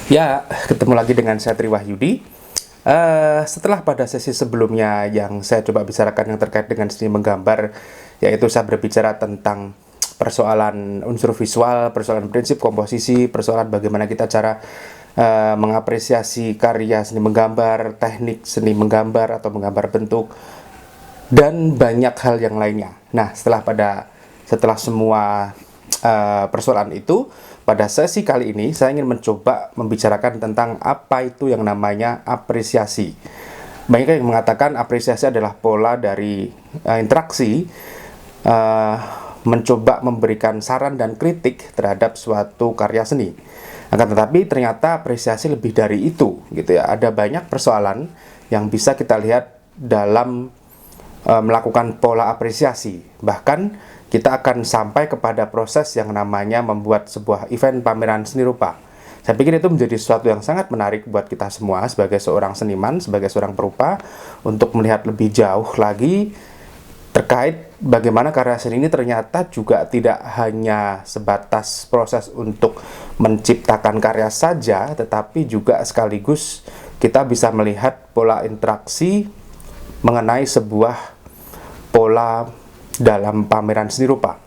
Ya, ketemu lagi dengan saya Tri Wahyudi. Setelah pada sesi sebelumnya yang saya coba bicarakan yang terkait dengan seni menggambar, yaitu saya berbicara tentang persoalan unsur visual, persoalan prinsip komposisi, persoalan bagaimana kita cara mengapresiasi karya seni menggambar, teknik seni menggambar atau menggambar bentuk, dan banyak hal yang lainnya. Nah, setelah semua persoalan itu, pada sesi kali ini saya ingin mencoba membicarakan tentang apa itu yang namanya apresiasi. Banyak yang mengatakan apresiasi adalah pola dari interaksi, mencoba memberikan saran dan kritik terhadap suatu karya seni. Akan tetapi ternyata apresiasi lebih dari itu, gitu ya. Ada banyak persoalan yang bisa kita lihat dalam melakukan pola apresiasi. Bahkan kita akan sampai kepada proses yang namanya membuat sebuah event pameran seni rupa. Saya pikir itu menjadi sesuatu yang sangat menarik buat kita semua sebagai seorang seniman, sebagai seorang perupa, untuk melihat lebih jauh lagi terkait bagaimana karya seni ini ternyata juga tidak hanya sebatas proses untuk menciptakan karya saja, tetapi juga sekaligus kita bisa melihat pola interaksi mengenai sebuah pola dalam pameran seni rupa,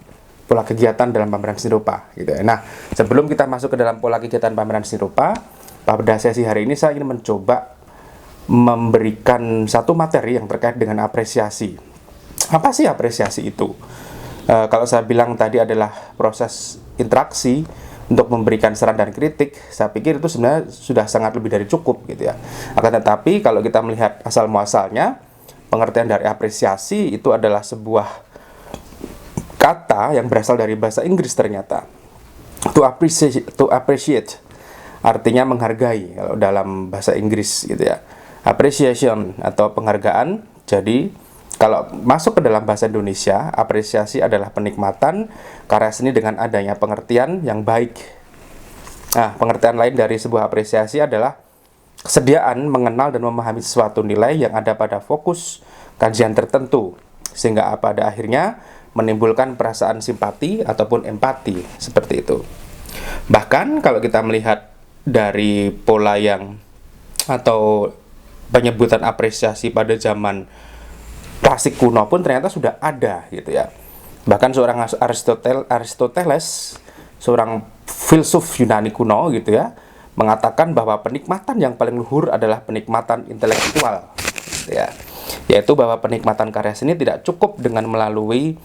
pola kegiatan dalam pameran seni rupa, gitu ya. Nah, sebelum kita masuk ke dalam pola kegiatan pameran seni rupa, pada sesi hari ini saya ingin mencoba memberikan satu materi yang terkait dengan apresiasi. Apa sih apresiasi itu? Kalau saya bilang tadi adalah proses interaksi untuk memberikan saran dan kritik, saya pikir itu sebenarnya sudah sangat lebih dari cukup, gitu ya. Akan tetapi kalau kita melihat asal muasalnya, pengertian dari apresiasi itu adalah sebuah kata yang berasal dari bahasa Inggris ternyata. To appreciate artinya menghargai kalau dalam bahasa Inggris, gitu ya. Appreciation atau penghargaan. Jadi kalau masuk ke dalam bahasa Indonesia, apresiasi adalah penikmatan karya seni dengan adanya pengertian yang baik. Nah, pengertian lain dari sebuah apresiasi adalah kesediaan mengenal dan memahami suatu nilai yang ada pada fokus kajian tertentu, sehingga pada akhirnya menimbulkan perasaan simpati ataupun empati, seperti itu. Bahkan kalau kita melihat dari pola yang atau penyebutan apresiasi pada zaman klasik kuno pun ternyata sudah ada, gitu ya. Bahkan seorang Aristoteles, seorang filsuf Yunani kuno, gitu ya, mengatakan bahwa penikmatan yang paling luhur adalah penikmatan intelektual, gitu ya. Yaitu bahwa penikmatan karya seni tidak cukup dengan melalui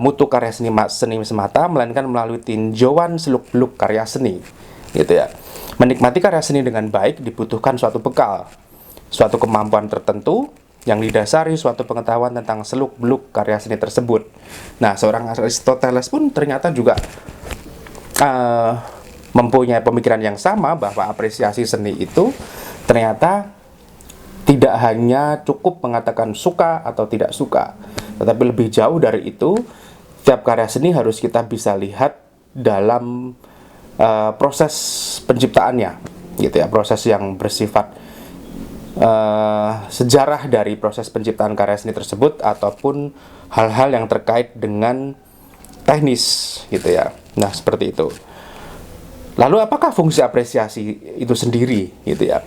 mutu karya seni semata, melainkan melalui tinjauan seluk-beluk karya seni, gitu ya. Menikmati karya seni dengan baik dibutuhkan suatu bekal, suatu kemampuan tertentu yang didasari suatu pengetahuan tentang seluk-beluk karya seni tersebut. Nah, seorang Aristoteles pun ternyata juga mempunyai pemikiran yang sama bahwa apresiasi seni itu ternyata tidak hanya cukup mengatakan suka atau tidak suka, tetapi lebih jauh dari itu. Setiap karya seni harus kita bisa lihat dalam proses penciptaannya, gitu ya, proses yang bersifat sejarah dari proses penciptaan karya seni tersebut ataupun hal-hal yang terkait dengan teknis, gitu ya. Nah, seperti itu. Lalu apakah fungsi apresiasi itu sendiri, gitu ya?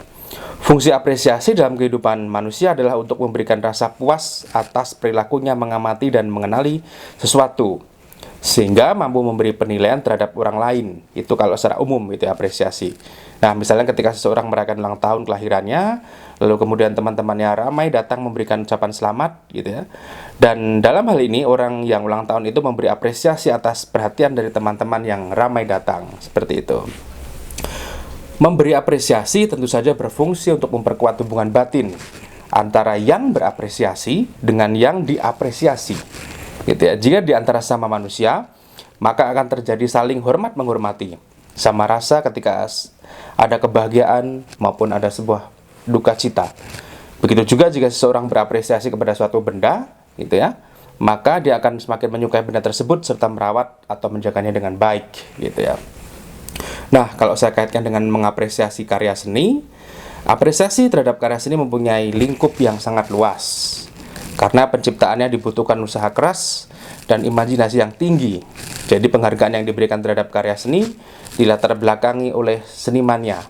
Fungsi apresiasi dalam kehidupan manusia adalah untuk memberikan rasa puas atas perilakunya mengamati dan mengenali sesuatu, sehingga mampu memberi penilaian terhadap orang lain. Itu kalau secara umum itu apresiasi. Nah, misalnya ketika seseorang merayakan ulang tahun kelahirannya, lalu kemudian teman-temannya ramai datang memberikan ucapan selamat, gitu ya. Dan dalam hal ini orang yang ulang tahun itu memberi apresiasi atas perhatian dari teman-teman yang ramai datang, seperti itu. Memberi apresiasi tentu saja berfungsi untuk memperkuat hubungan batin antara yang berapresiasi dengan yang diapresiasi, gitu ya. Jika di antara sama manusia, maka akan terjadi saling hormat menghormati, sama rasa ketika ada kebahagiaan maupun ada sebuah duka cita. Begitu juga jika seseorang berapresiasi kepada suatu benda, gitu ya, maka dia akan semakin menyukai benda tersebut serta merawat atau menjaganya dengan baik, gitu ya. Nah, kalau saya kaitkan dengan mengapresiasi karya seni, apresiasi terhadap karya seni mempunyai lingkup yang sangat luas, karena penciptaannya dibutuhkan usaha keras dan imajinasi yang tinggi. Jadi penghargaan yang diberikan terhadap karya seni dilatar belakangi oleh senimannya.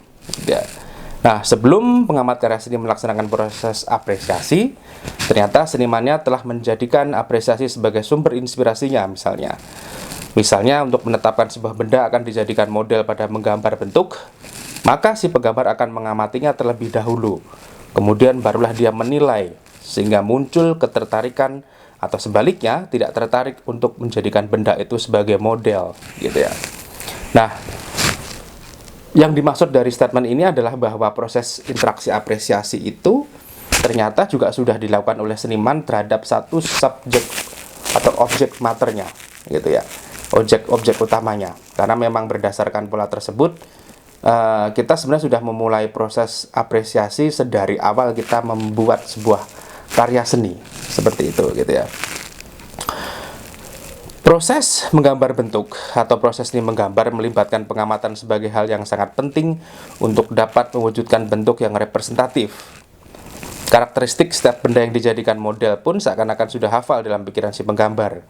Ya. Nah, sebelum pengamat karya seni melaksanakan proses apresiasi, ternyata senimannya telah menjadikan apresiasi sebagai sumber inspirasinya misalnya. Misalnya untuk menetapkan sebuah benda akan dijadikan model pada menggambar bentuk, maka si penggambar akan mengamatinya terlebih dahulu. Kemudian barulah dia menilai, sehingga muncul ketertarikan atau sebaliknya tidak tertarik untuk menjadikan benda itu sebagai model, gitu ya. Nah, yang dimaksud dari statement ini adalah bahwa proses interaksi apresiasi itu ternyata juga sudah dilakukan oleh seniman terhadap satu subjek atau objek maternya, gitu ya. Objek utamanya, karena memang berdasarkan pola tersebut kita sebenarnya sudah memulai proses apresiasi sedari awal kita membuat sebuah karya seni seperti itu, gitu ya. Proses menggambar bentuk atau proses seni menggambar melibatkan pengamatan sebagai hal yang sangat penting untuk dapat mewujudkan bentuk yang representatif. Karakteristik setiap benda yang dijadikan model pun seakan-akan sudah hafal dalam pikiran si penggambar.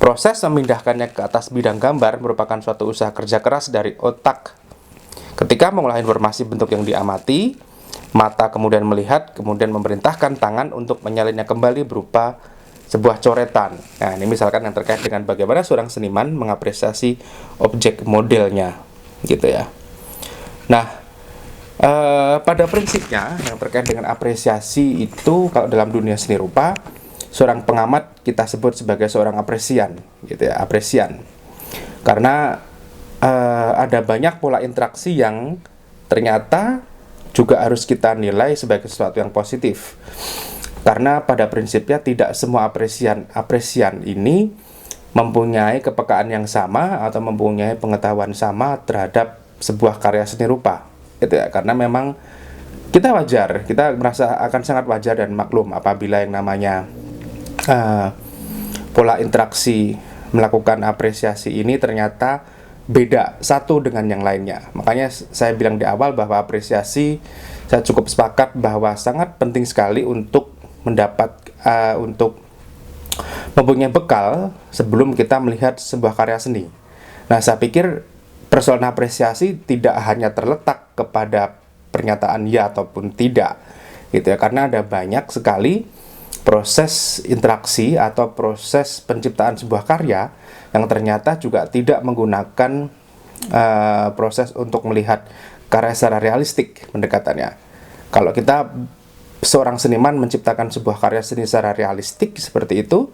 Proses memindahkannya ke atas bidang gambar merupakan suatu usaha kerja keras dari otak. Ketika mengolah informasi bentuk yang diamati, mata kemudian melihat, kemudian memerintahkan tangan untuk menyalinnya kembali berupa sebuah coretan. Nah, ini misalkan yang terkait dengan bagaimana seorang seniman mengapresiasi objek modelnya, gitu ya. Nah, pada prinsipnya yang terkait dengan apresiasi itu kalau dalam dunia seni rupa, seorang pengamat kita sebut sebagai seorang apresian, gitu ya, apresian. Karena ada banyak pola interaksi yang ternyata juga harus kita nilai sebagai sesuatu yang positif. Karena pada prinsipnya tidak semua apresian ini mempunyai kepekaan yang sama atau mempunyai pengetahuan sama terhadap sebuah karya seni rupa, gitu ya. Karena memang kita merasa akan sangat wajar dan maklum apabila yang namanya pola interaksi melakukan apresiasi ini ternyata beda satu dengan yang lainnya. Makanya saya bilang di awal bahwa apresiasi saya cukup sepakat bahwa sangat penting sekali untuk untuk mempunyai bekal sebelum kita melihat sebuah karya seni. Nah, saya pikir persoalan apresiasi tidak hanya terletak kepada pernyataan ya ataupun tidak, gitu ya, karena ada banyak sekali proses interaksi atau proses penciptaan sebuah karya yang ternyata juga tidak menggunakan proses untuk melihat karya secara realistik pendekatannya. Kalau kita seorang seniman menciptakan sebuah karya seni secara realistik seperti itu,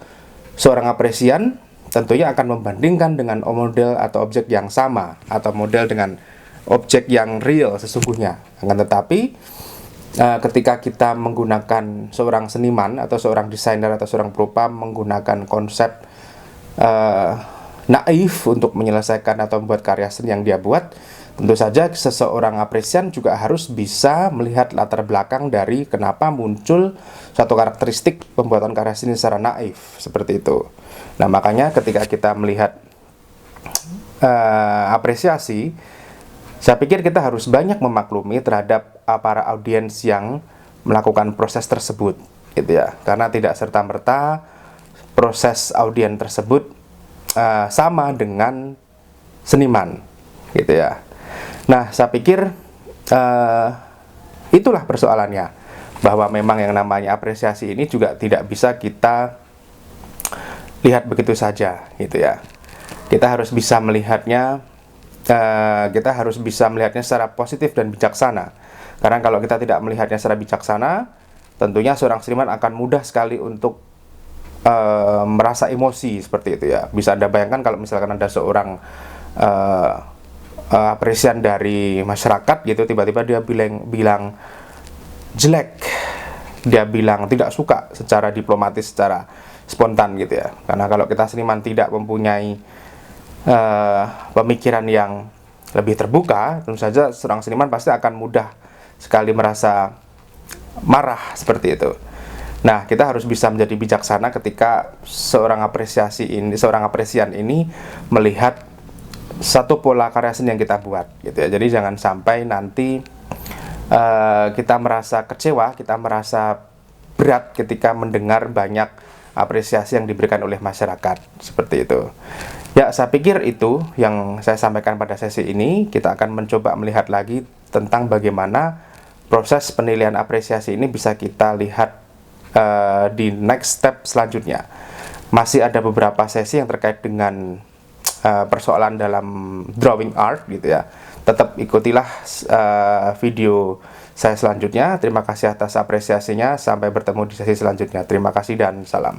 seorang apresian tentunya akan membandingkan dengan model atau objek yang sama atau model dengan objek yang real sesungguhnya. Akan tetapi ketika kita menggunakan seorang seniman atau seorang desainer atau seorang perupa menggunakan konsep naif untuk menyelesaikan atau membuat karya seni yang dia buat, tentu saja seseorang apresian juga harus bisa melihat latar belakang dari kenapa muncul suatu karakteristik pembuatan karya seni secara naif seperti itu. Nah, makanya ketika kita melihat apresiasi, saya pikir kita harus banyak memaklumi terhadap para audiens yang melakukan proses tersebut, gitu ya. Karena tidak serta-merta proses audiens tersebut sama dengan seniman, gitu ya. Nah, saya pikir itulah persoalannya, bahwa memang yang namanya apresiasi ini juga tidak bisa kita lihat begitu saja, gitu ya. Kita harus bisa melihatnya secara positif dan bijaksana. Karena kalau kita tidak melihatnya secara bijaksana, tentunya seorang seniman akan mudah sekali untuk merasa emosi seperti itu ya. Bisa Anda bayangkan kalau misalkan ada seorang apresian dari masyarakat gitu, tiba-tiba dia bilang jelek, dia bilang tidak suka secara diplomatis, secara spontan gitu ya. Karena kalau kita seniman tidak mempunyai pemikiran yang lebih terbuka, tentu saja seorang seniman pasti akan mudah sekali merasa marah seperti itu. Nah, kita harus bisa menjadi bijaksana ketika seorang apresian ini melihat satu pola karya seni yang kita buat, gitu ya. Jadi jangan sampai nanti kita merasa kecewa, kita merasa berat ketika mendengar banyak apresiasi yang diberikan oleh masyarakat seperti itu. Ya, saya pikir itu yang saya sampaikan pada sesi ini. Kita akan mencoba melihat lagi tentang bagaimana proses penilaian apresiasi ini bisa kita lihat di next step selanjutnya. Masih ada beberapa sesi yang terkait dengan persoalan dalam drawing art gitu ya. Tetap ikutilah video saya selanjutnya. Terima kasih atas apresiasinya. Sampai bertemu di sesi selanjutnya. Terima kasih dan salam.